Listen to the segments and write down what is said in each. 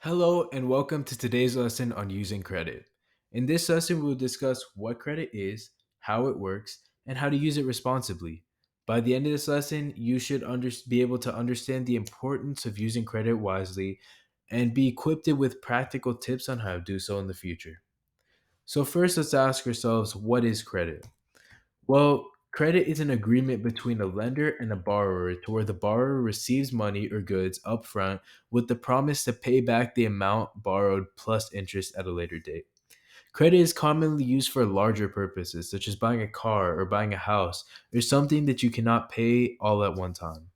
Hello and welcome to today's lesson on using credit. In this lesson, we'll discuss what credit is, how it works, and how to use it responsibly. By the end of this lesson, you should be able to understand the importance of using credit wisely and be equipped with practical tips on how to do so in the future. So, first, let's ask ourselves, what is credit? Well, credit is an agreement between a lender and a borrower to where the borrower receives money or goods upfront with the promise to pay back the amount borrowed plus interest at a later date. Credit is commonly used for larger purposes, such as buying a car or buying a house, or something that you cannot pay all at one time.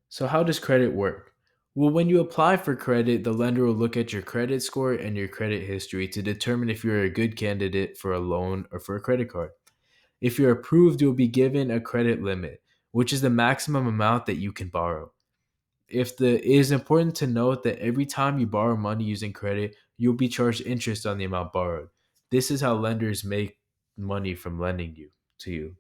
So, how does credit work? Well, when you apply for credit, the lender will look at your credit score and your credit history to determine if you're a good candidate for a loan or for a credit card. If you're approved, you'll be given a credit limit, which is the maximum amount that you can borrow. It is important to note that every time you borrow money using credit, you'll be charged interest on the amount borrowed. This is how lenders make money from lending you to you.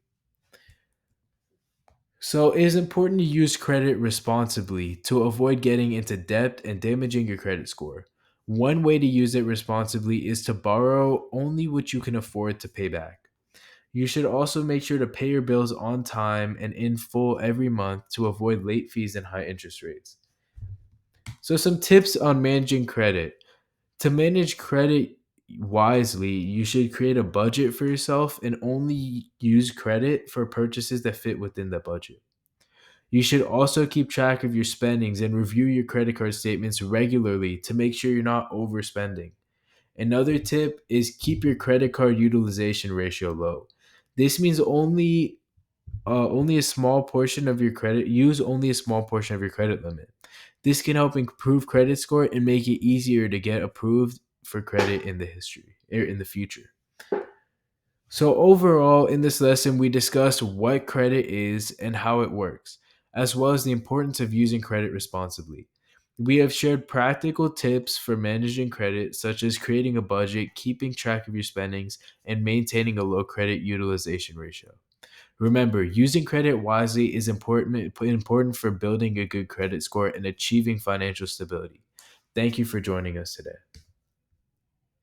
So it is important to use credit responsibly to avoid getting into debt and damaging your credit score. One way to use it responsibly is to borrow only what you can afford to pay back. You should also make sure to pay your bills on time and in full every month to avoid late fees and high interest rates. So, some tips on managing credit. To manage credit wisely, you should create a budget for yourself and only use credit for purchases that fit within the budget. You should also keep track of your spendings and review your credit card statements regularly to make sure you're not overspending. Another tip is keep your credit card utilization ratio low. This means only a small portion of your credit use only a small portion of your credit limit. This can help improve credit score and make it easier to get approved for credit in the future. So overall, in this lesson, we discussed what credit is and how it works, as well as the importance of using credit responsibly. We have shared practical tips for managing credit, such as creating a budget, keeping track of your spendings, and maintaining a low credit utilization ratio. Remember, using credit wisely is important for building a good credit score and achieving financial stability. Thank you for joining us today.